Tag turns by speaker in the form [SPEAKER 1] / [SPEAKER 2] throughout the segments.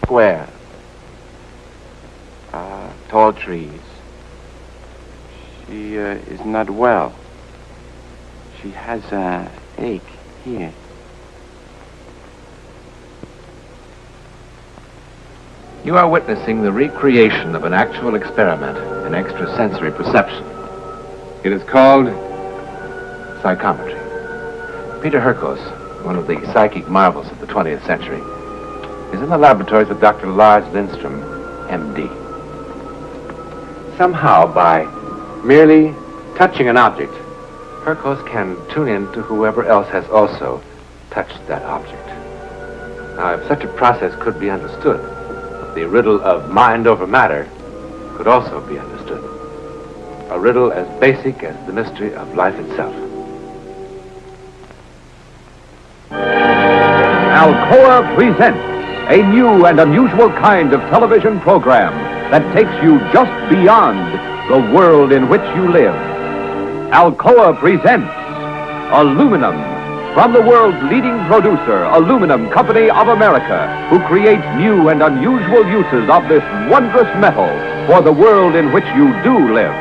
[SPEAKER 1] Square. Tall trees. She is not well. She has an ache here.
[SPEAKER 2] You are witnessing the recreation of an actual experiment in extrasensory perception. It is called psychometry. Peter Hurkos, one of the psychic marvels of the 20th century, is in the laboratories of Dr. Lars Lindstrom, M.D. Somehow, by merely touching an object, Hurkos can tune in to whoever else has also touched that object. Now, if such a process could be understood, the riddle of mind over matter could also be understood. A riddle as basic as the mystery of life itself.
[SPEAKER 3] Alcoa presents a new and unusual kind of television program that takes you just beyond the world in which you live. Alcoa presents Aluminum, from the world's leading producer, Aluminum Company of America, who creates new and unusual uses of this wondrous metal for the world in which you do live.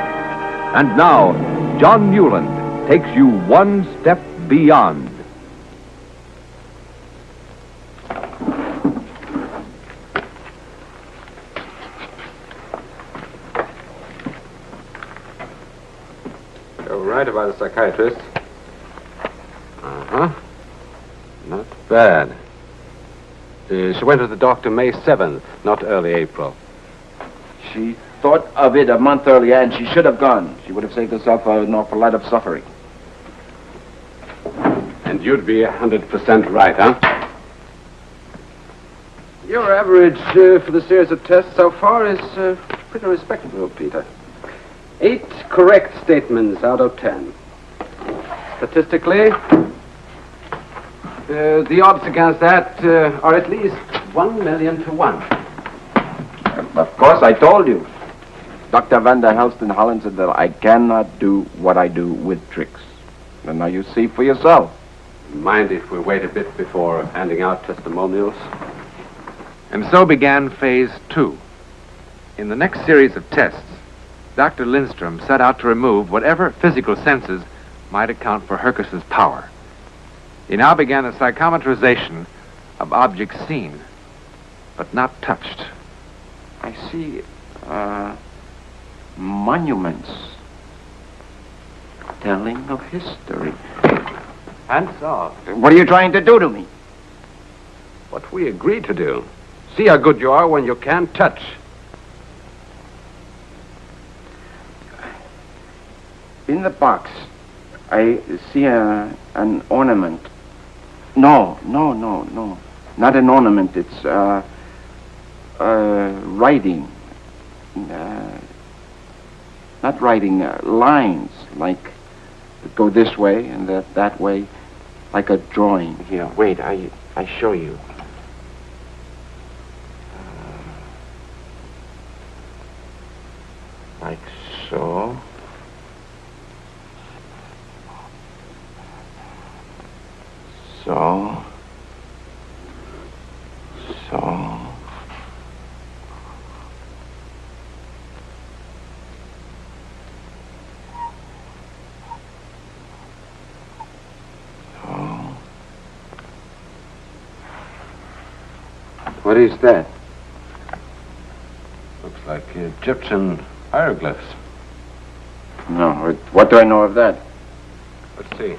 [SPEAKER 3] And now, John Newland takes you one step beyond.
[SPEAKER 2] You're right about the psychiatrist. Uh-huh. Not bad. She went to the doctor May 7th, not early April.
[SPEAKER 1] She thought of it a month earlier, and she should have gone. She would have saved herself an awful lot of suffering.
[SPEAKER 2] And you'd be 100% right, huh?
[SPEAKER 4] Your average for the series of tests so far is pretty respectable, Peter. 8 correct statements out of 10. Statistically, the odds against that are at least 1,000,000 to 1.
[SPEAKER 1] Of course, I told you. Dr. Van der Helst in Holland said that I cannot do what I do with tricks. And now you see for yourself.
[SPEAKER 2] Mind if we wait a bit before handing out testimonials? And so began phase 2. In the next series of tests, Dr. Lindstrom set out to remove whatever physical senses might account for Hurkos' power. He now began the psychometrization of objects seen, but not touched.
[SPEAKER 1] I see, monuments telling of history.
[SPEAKER 2] Hands off.
[SPEAKER 1] What are you trying to do to me?
[SPEAKER 2] What we agreed to do. See how good you are when you can't touch.
[SPEAKER 1] In the box, I see an ornament. No. Not an ornament. It's writing. Not writing, lines, like go this way and that way, like a drawing. Here, wait, I show you. Like so. So.
[SPEAKER 2] What is that? Looks like Egyptian hieroglyphs.
[SPEAKER 1] No, what do I know of that?
[SPEAKER 2] Let's see.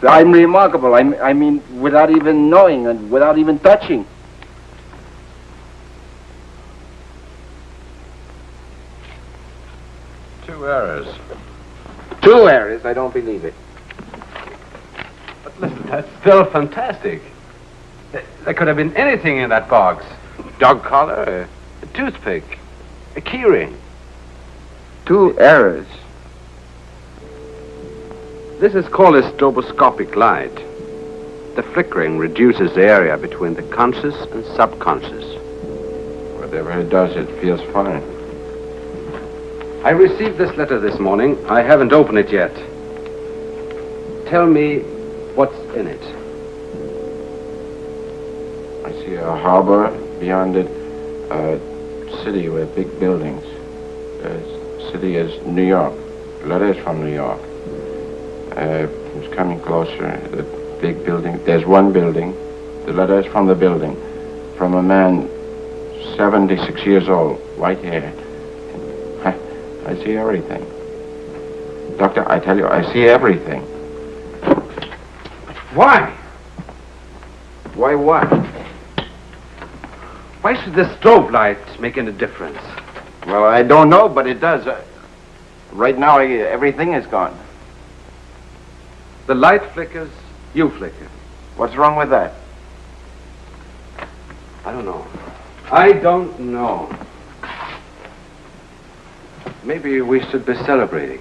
[SPEAKER 1] I'm remarkable. I mean, without even knowing and without even touching.
[SPEAKER 2] Two errors.
[SPEAKER 1] 2 errors? I don't believe it.
[SPEAKER 2] But listen, that's still fantastic. There could have been anything in that box. Dog collar, a toothpick, a keyring.
[SPEAKER 1] 2 errors?
[SPEAKER 2] This is called a stroboscopic light. The flickering reduces the area between the conscious and subconscious.
[SPEAKER 1] Whatever it does, it feels fine.
[SPEAKER 2] I received this letter this morning. I haven't opened it yet. Tell me what's in it.
[SPEAKER 1] I see a harbor. Beyond it, a city with big buildings. The city is New York. Letters from New York. It's coming closer. The big building. There's one building. The letters from the building. From a man 76 years old. White hair. I see everything. Doctor, I tell you, I see everything.
[SPEAKER 2] Why?
[SPEAKER 1] Why what?
[SPEAKER 2] Why should the strobe light make any difference?
[SPEAKER 1] Well, I don't know, but it does. Right now, everything is gone.
[SPEAKER 2] The light flickers, you flicker.
[SPEAKER 1] What's wrong with that?
[SPEAKER 2] I don't know. I don't know. Maybe we should be celebrating.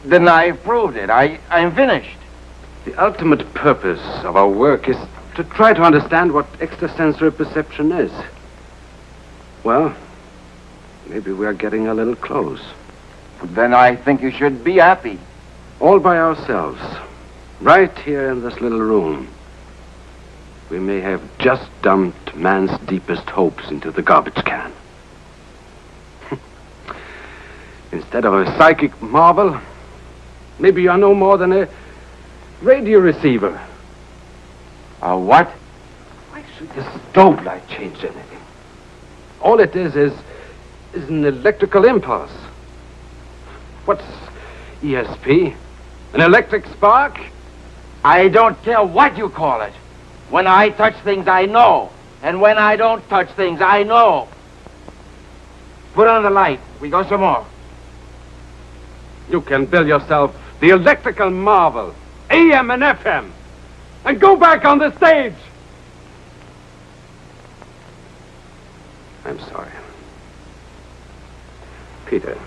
[SPEAKER 1] Then I proved it. I'm finished.
[SPEAKER 2] The ultimate purpose of our work is to try to understand what extrasensory perception is. Well, maybe we are getting a little close.
[SPEAKER 1] Then I think you should be happy.
[SPEAKER 2] All by ourselves, right here in this little room. We may have just dumped man's deepest hopes into the garbage can. Instead of a psychic marvel, maybe you are no more than a radio receiver.
[SPEAKER 1] A what?
[SPEAKER 2] Why should the strobe light change anything? All it is an electrical impulse. What's ESP? An electric spark?
[SPEAKER 1] I don't care what you call it. When I touch things, I know. And when I don't touch things, I know. Put on the light. We go some more.
[SPEAKER 2] You can build yourself the electrical marvel, AM and FM, and go back on the stage. I'm sorry. Peter,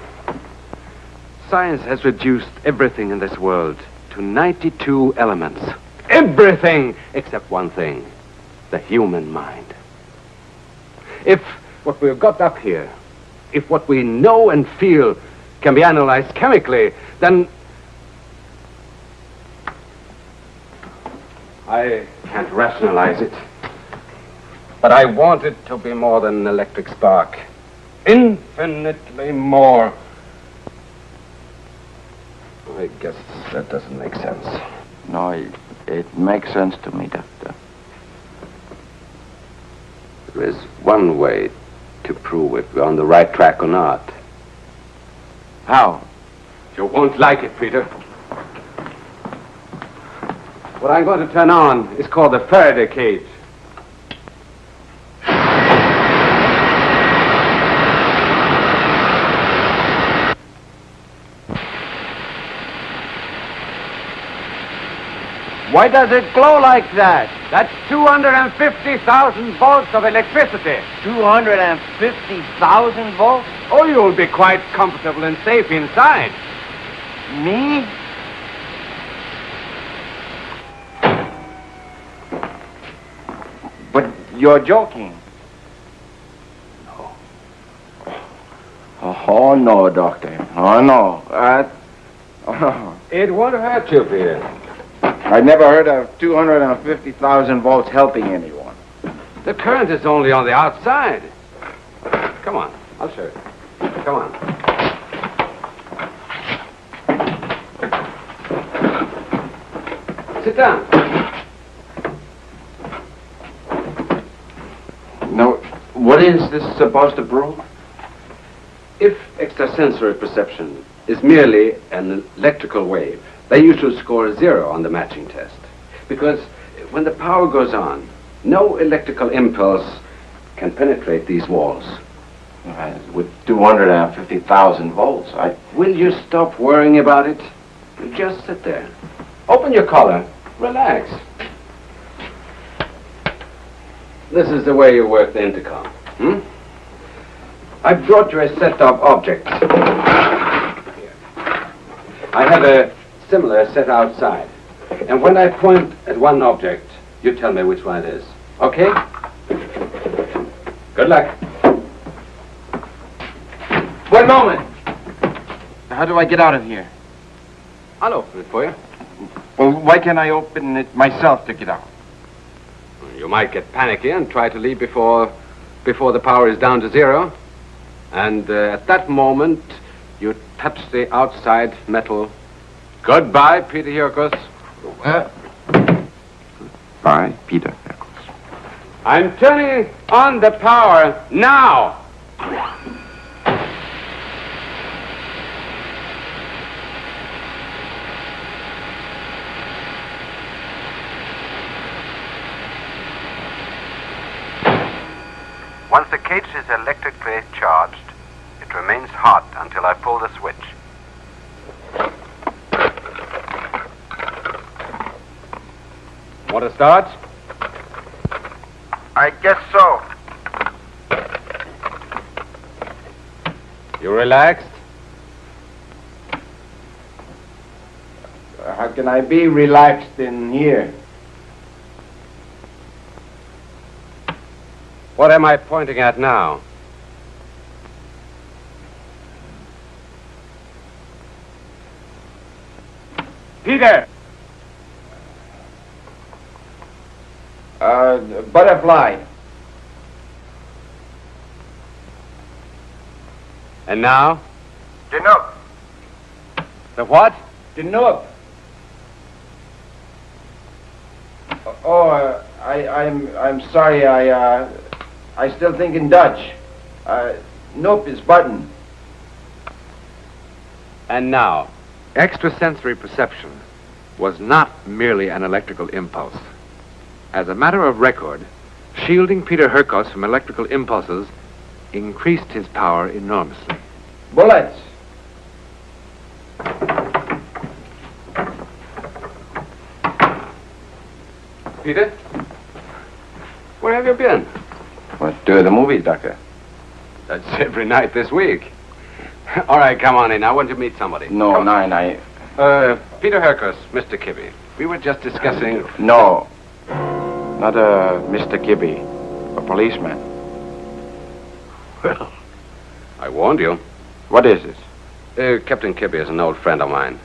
[SPEAKER 2] science has reduced everything in this world to 92 elements. Everything except one thing, the human mind. If what we've got up here, if what we know and feel can be analyzed chemically, then I can't rationalize it. But I want it to be more than an electric spark. Infinitely more. I guess that doesn't make sense.
[SPEAKER 1] No, it makes sense to me, Doctor.
[SPEAKER 2] There is one way to prove if we're on the right track or not.
[SPEAKER 1] How?
[SPEAKER 2] You won't like it, Peter. What I'm going to turn on is called the Faraday cage.
[SPEAKER 1] Why does it glow like that?
[SPEAKER 2] That's 250,000 volts of electricity.
[SPEAKER 1] 250,000 volts?
[SPEAKER 2] Oh, you'll be quite comfortable and safe inside.
[SPEAKER 1] Me? But you're joking.
[SPEAKER 2] No.
[SPEAKER 1] Oh, no, Doctor. Oh, no.
[SPEAKER 2] It won't hurt you, Peter.
[SPEAKER 1] I never heard of 250,000 volts helping anyone.
[SPEAKER 2] The current is only on the outside. Come on, I'll show you. Come on. Sit down.
[SPEAKER 1] Now, what is this supposed to prove?
[SPEAKER 2] If extrasensory perception is merely an electrical wave, they usually score 0 on the matching test. Because when the power goes on, no electrical impulse can penetrate these walls.
[SPEAKER 1] With 250,000 volts,
[SPEAKER 2] Will you stop worrying about it? You just sit there. Open your collar. Relax. This is the way you work the intercom. I brought you a set of objects. Here. I have a similar set outside. And when I point at one object, you tell me which one it is. Okay? Good luck.
[SPEAKER 1] One moment. How do I get out of here?
[SPEAKER 2] I'll open it for you.
[SPEAKER 1] Well, why can't I open it myself to get out?
[SPEAKER 4] You might get panicky and try to leave before the power is down to zero. And at that moment, you touch the outside metal. Goodbye, Peter Hurkos.
[SPEAKER 1] Bye, Peter Hurkos.
[SPEAKER 4] I'm turning on the power now.
[SPEAKER 2] Once the cage is electrically charged, it remains hot until I pull the switch.
[SPEAKER 4] Want to start?
[SPEAKER 2] I guess so.
[SPEAKER 4] You relaxed?
[SPEAKER 1] How can I be relaxed in here?
[SPEAKER 4] What am I pointing at now?
[SPEAKER 1] Peter! Butterfly.
[SPEAKER 4] And now?
[SPEAKER 2] Chinook.
[SPEAKER 4] The what?
[SPEAKER 1] The Nook. I'm sorry. I still think in Dutch. Nope is button.
[SPEAKER 4] And now? Extrasensory perception was not merely an electrical impulse. As a matter of record, shielding Peter Hurkos from electrical impulses increased his power enormously.
[SPEAKER 1] Bullets.
[SPEAKER 4] Peter? Where have you been?
[SPEAKER 1] What, to the movies, Doctor?
[SPEAKER 4] That's every night this week. All right, come on in. I want to meet somebody.
[SPEAKER 1] No,
[SPEAKER 4] Come on.
[SPEAKER 1] nine,
[SPEAKER 4] Peter Hurkos, Mr. Kibbe. We were just discussing...
[SPEAKER 1] No. Not Mr. Kibbe. A policeman.
[SPEAKER 4] Well, I warned you.
[SPEAKER 1] What is this?
[SPEAKER 4] Captain Kibbe is an old friend of mine.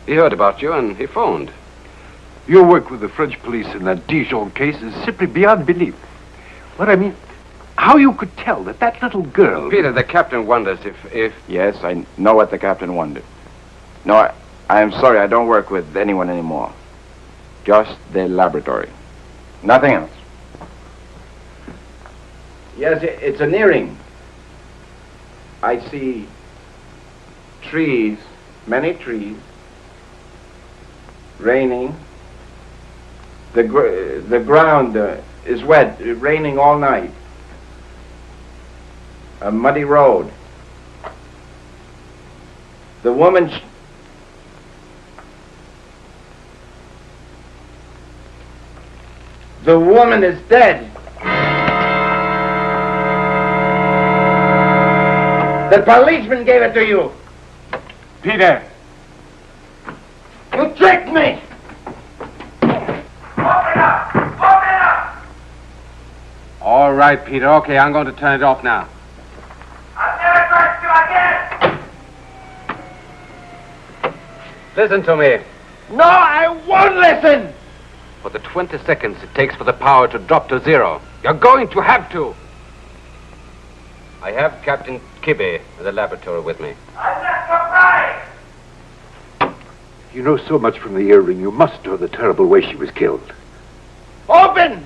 [SPEAKER 4] He heard about you and he phoned.
[SPEAKER 5] Your work with the French police in that Dijon case is simply beyond belief. What I mean, how you could tell that little girl...
[SPEAKER 4] Peter, the captain wonders if...
[SPEAKER 1] Yes, I know what the captain wondered. No, I'm sorry, I don't work with anyone anymore. Just the laboratory. Nothing else. Yes, it's an earring. I see trees, many trees, raining. The ground is wet, raining all night. A muddy road. The woman... The woman is dead. The policeman gave it to you.
[SPEAKER 5] Peter!
[SPEAKER 1] You tricked me!
[SPEAKER 4] All right, Peter. Okay, I'm going to turn it off now.
[SPEAKER 2] I'll never trust you again!
[SPEAKER 4] Listen to me.
[SPEAKER 1] No, I won't listen!
[SPEAKER 4] For the 20 seconds it takes for the power to drop to zero, you're going to have to. I have Captain Kibbe in the laboratory with me.
[SPEAKER 2] I'm not surprised!
[SPEAKER 5] You know so much from the earring, you must know the terrible way she was killed.
[SPEAKER 1] Open!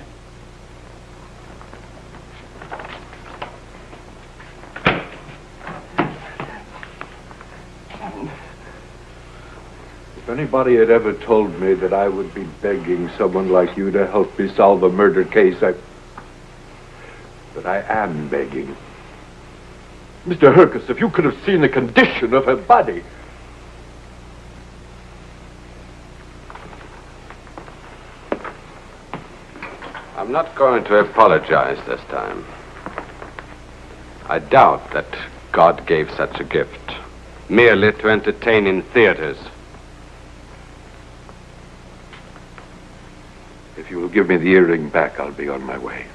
[SPEAKER 5] If anybody had ever told me that I would be begging someone like you to help me solve a murder case, but I am begging. Mr. Hurkos, if you could have seen the condition of her body.
[SPEAKER 4] I'm not going to apologize this time. I doubt that God gave such a gift merely to entertain in theaters.
[SPEAKER 5] If you will give me the earring back, I'll be on my way.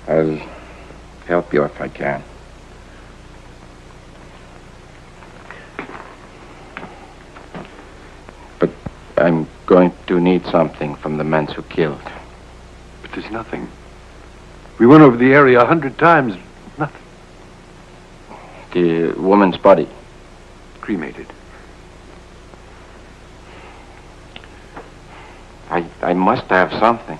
[SPEAKER 1] I'll help you if I can. going to need something from the men who killed.
[SPEAKER 5] But there's nothing. We went over the area 100 times. Nothing.
[SPEAKER 1] The woman's body.
[SPEAKER 5] Cremated.
[SPEAKER 1] I must have something.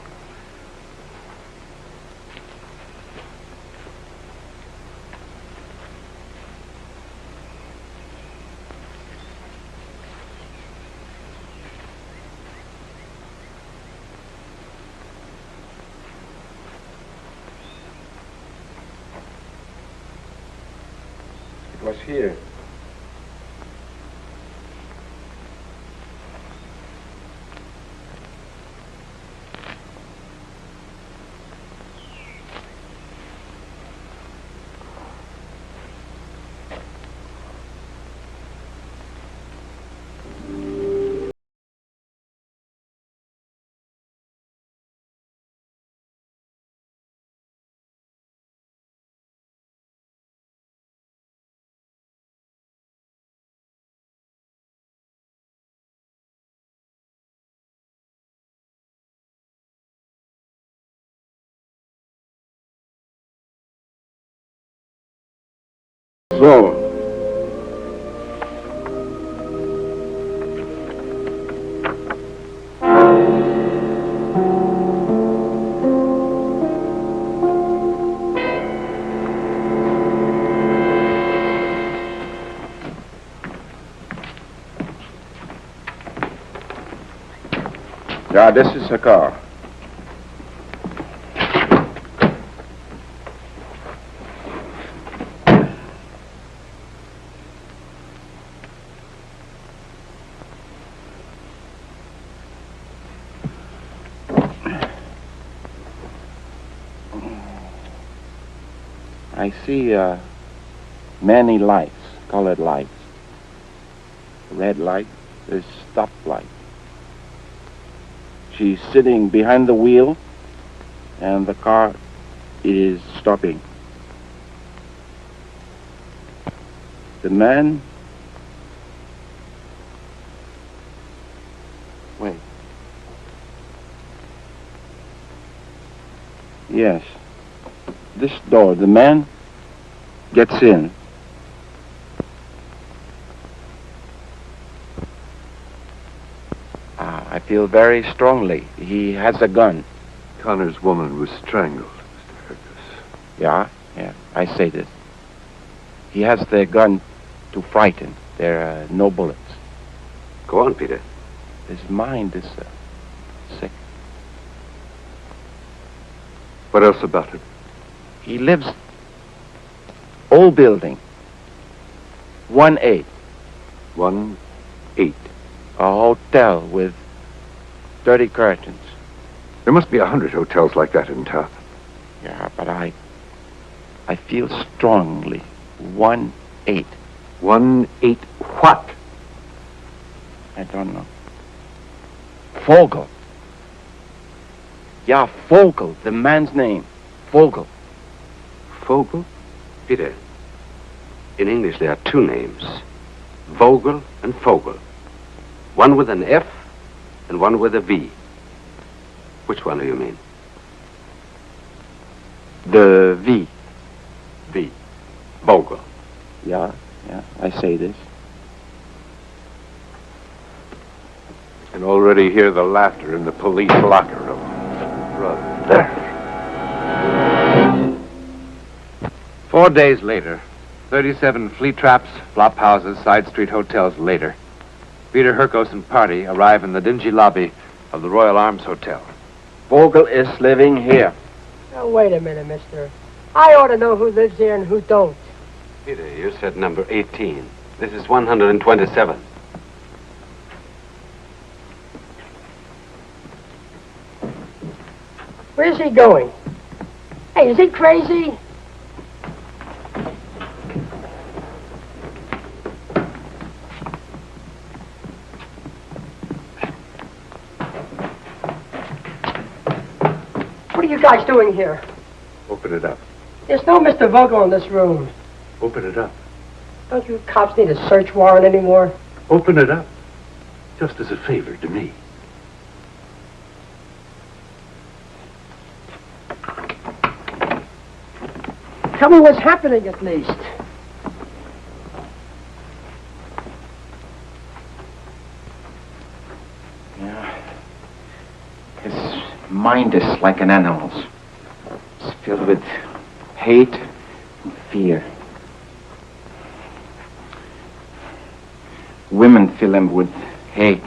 [SPEAKER 1] It was here. So, yeah, this is her car. I see many lights, colored lights. Red light is stop light. She's sitting behind the wheel, and the car is stopping. The man... Wait. Yes. This door, the man gets in. I feel very strongly. He has a gun.
[SPEAKER 5] Connor's woman was strangled, Mr. Hurkos.
[SPEAKER 1] Yeah, I say this. He has the gun to frighten. There are no bullets.
[SPEAKER 2] Go on, Peter.
[SPEAKER 1] His mind is sick.
[SPEAKER 5] What else about him?
[SPEAKER 1] He lives... Old building. 1-8.
[SPEAKER 5] 1-8.
[SPEAKER 1] A hotel with 30 curtains.
[SPEAKER 5] There must be 100 hotels like that in town.
[SPEAKER 1] Yeah, but I feel strongly. 1-8.
[SPEAKER 5] 1-8 what?
[SPEAKER 1] I don't know. Vogel. Yeah, Vogel, the man's name. Vogel.
[SPEAKER 5] Vogel?
[SPEAKER 2] Peter, in English there are two names. Vogel and Vogel. One with an F and one with a V. Which one do you mean?
[SPEAKER 1] The V.
[SPEAKER 2] V. Vogel.
[SPEAKER 1] Yeah, I say this.
[SPEAKER 5] I can already hear the laughter in the police locker room. Brother.
[SPEAKER 4] 4 days later, 37 flea traps, flop houses, side street hotels later, Peter Hurkos and party arrive in the dingy lobby of the Royal Arms Hotel.
[SPEAKER 1] Vogel is living here.
[SPEAKER 6] Now, wait a minute, mister. I ought to know who lives here and who don't.
[SPEAKER 2] Peter, you said number 18. This is 127.
[SPEAKER 6] Where's he going? Hey, is he crazy? What are you guys doing here?
[SPEAKER 5] Open it up.
[SPEAKER 6] There's no Mr. Vogel in this room.
[SPEAKER 5] Open it up.
[SPEAKER 6] Don't you cops need a search warrant anymore?
[SPEAKER 5] Open it up. Just as a favor to me.
[SPEAKER 6] Tell me what's happening at least.
[SPEAKER 1] Yeah. His mind is like an animal's. It's filled with hate and fear. Women fill him with hate,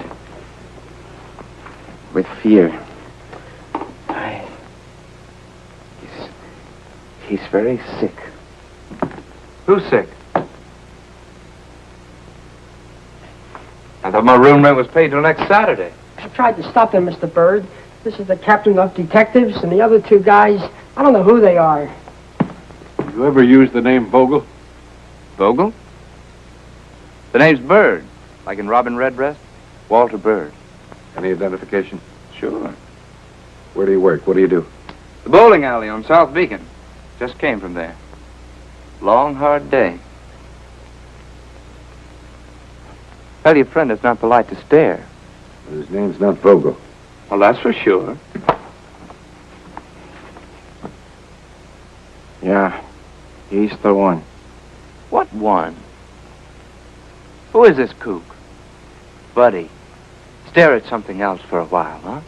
[SPEAKER 1] with fear. He's very sick.
[SPEAKER 2] Who's sick? I thought my room rent was paid till next Saturday.
[SPEAKER 6] I tried to stop them, Mr. Bird. This is the captain of detectives, and the other two guys, I don't know who they are.
[SPEAKER 5] You ever use the name Vogel?
[SPEAKER 2] Vogel? The name's Bird, like in Robin Redbreast. Walter Bird.
[SPEAKER 5] Any identification?
[SPEAKER 2] Sure.
[SPEAKER 5] Where do you work? What do you do?
[SPEAKER 2] The bowling alley on South Beacon. Just came from there. Long, hard day. Tell your friend it's not polite to stare.
[SPEAKER 5] His name's not Vogel.
[SPEAKER 2] Well, that's for sure.
[SPEAKER 1] Yeah, he's the one.
[SPEAKER 2] What one? Who is this kook? Buddy, stare at something else for a while, huh?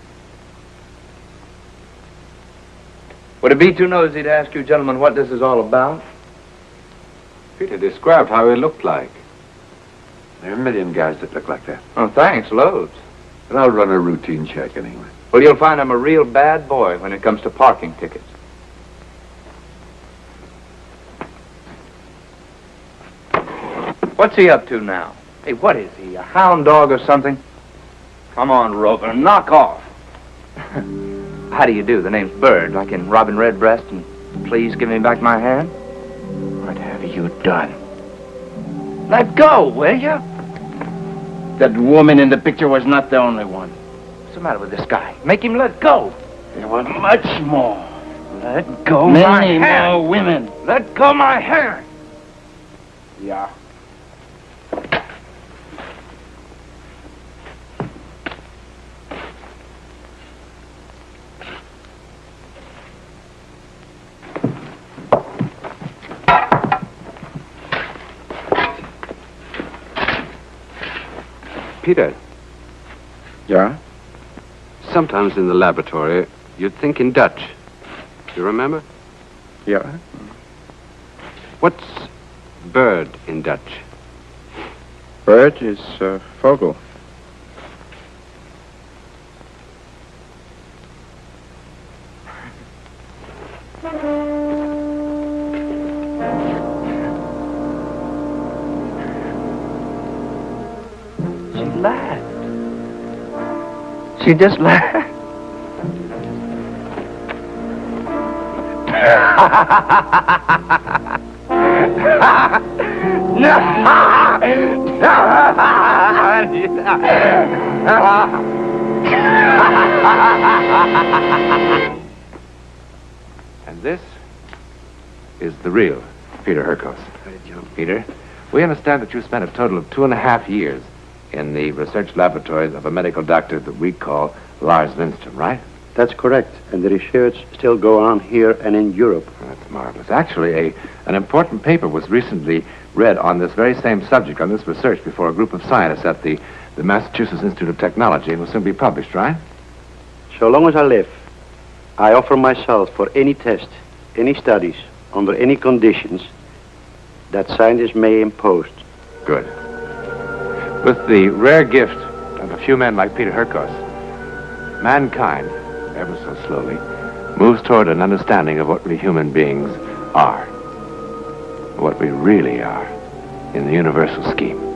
[SPEAKER 2] Would it be too nosy to ask you gentlemen what this is all about?
[SPEAKER 5] Peter described how he looked like. There are a million guys that look like that.
[SPEAKER 2] Oh, thanks, loads.
[SPEAKER 5] But I'll run a routine check anyway.
[SPEAKER 2] Well, you'll find I'm a real bad boy when it comes to parking tickets. What's he up to now? Hey, what is he, a hound dog or something? Come on, Rover, knock off. How do you do? The name's Bird, like in Robin Redbreast, and please give me back my hand.
[SPEAKER 1] What have you done?
[SPEAKER 2] Let go, will you?
[SPEAKER 1] That woman in the picture was not the only one.
[SPEAKER 2] What's the matter with this guy? Make him let go.
[SPEAKER 1] There were much more.
[SPEAKER 2] Let go my
[SPEAKER 1] Many
[SPEAKER 2] hand.
[SPEAKER 1] more women.
[SPEAKER 2] Let go my hand.
[SPEAKER 1] Yeah.
[SPEAKER 4] Peter,
[SPEAKER 1] Yeah?
[SPEAKER 4] sometimes in the laboratory, you'd think in Dutch. You remember?
[SPEAKER 1] Yeah.
[SPEAKER 4] What's bird in Dutch?
[SPEAKER 1] Bird is Vogel.
[SPEAKER 2] She laughed. She just laughed.
[SPEAKER 4] And this is the real Peter Hurkos. Peter, we understand that you spent a total of 2.5 years in the research laboratories of a medical doctor that we call Lars Lindstrom, right?
[SPEAKER 7] That's correct. And the research still go on here and in Europe.
[SPEAKER 4] That's marvelous. Actually, an important paper was recently read on this very same subject, on this research, before a group of scientists at the Massachusetts Institute of Technology, and will soon be published, right?
[SPEAKER 7] So long as I live, I offer myself for any test, any studies, under any conditions that scientists may impose.
[SPEAKER 4] Good. With the rare gift of a few men like Peter Hurkos, mankind, ever so slowly, moves toward an understanding of what we human beings are, what we really are in the universal scheme.